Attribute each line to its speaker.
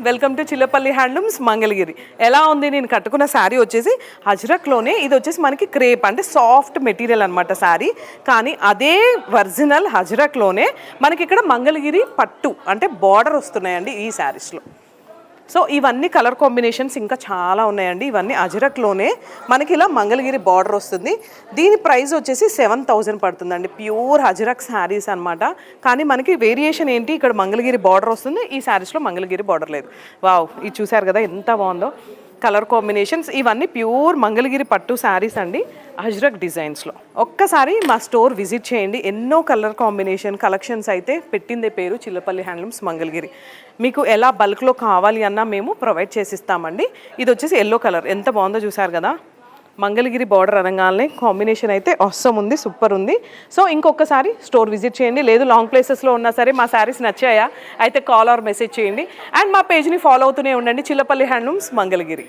Speaker 1: Welcome to Chillapalli handlooms Mangalagiri. ఎలా ఉంది నేను కట్టుకున్న శారీ వచ్చేసి అజ్రక్లోనే, ఇది వచ్చేసి మనకి క్రేప్ అంటే సాఫ్ట్ మెటీరియల్ అనమాట శారీ. కానీ అదే ఒరిజినల్ అజ్రక్లోనే మనకి ఇక్కడ మంగళగిరి పట్టు అంటే బార్డర్ వస్తున్నాయండి ఈ శారీస్లో. సో ఇవన్నీ కలర్ కాంబినేషన్స్ ఇంకా చాలా ఉన్నాయండి. ఇవన్నీ అజ్రక్లోనే మనకి ఇలా మంగళగిరి బార్డర్ వస్తుంది. దీని ప్రైస్ వచ్చేసి 7,000 పడుతుందండి. ప్యూర్ అజ్రక్ శారీస్ అనమాట. కానీ మనకి వేరియేషన్ ఏంటి, ఇక్కడ మంగళగిరి బార్డర్ వస్తుంది, ఈ శారీస్లో మంగళగిరి బార్డర్ లేదు. వావ్, ఇది చూసారు కదా ఎంత బాగుందో కలర్ కాంబినేషన్స్. ఇవన్నీ ప్యూర్ మంగళగిరి పట్టు శారీస్ అండి అజ్రక్ డిజైన్స్లో. ఒక్కసారి మా స్టోర్ విజిట్ చేయండి. ఎన్నో కలర్ కాంబినేషన్ కలెక్షన్స్ అయితే పెట్టిందే పేరు చిల్లపల్లి హ్యాండ్లూమ్స్ మంగళగిరి. మీకు ఎలా బల్క్లో కావాలి అన్నా మేము ప్రొవైడ్ చేసిస్తామండి. ఇది వచ్చేసి ఎల్లో కలర్ ఎంత బాగుందో చూసారు కదా. మంగళగిరి బార్డర్ అనగానే కాంబినేషన్ అయితే అవసరం ఉంది, సూపర్ ఉంది. సో ఇంకొకసారి స్టోర్ విజిట్ చేయండి. లేదు లాంగ్ ప్లేసెస్లో ఉన్నా సరే మా శారీస్ నచ్చాయా అయితే కాల్ ఆర్ మెసేజ్ చేయండి. అండ్ మా పేజ్ని ఫాలో అవుతూనే ఉండండి, చిల్లపల్లి హ్యాండ్లూమ్స్ మంగళగిరి.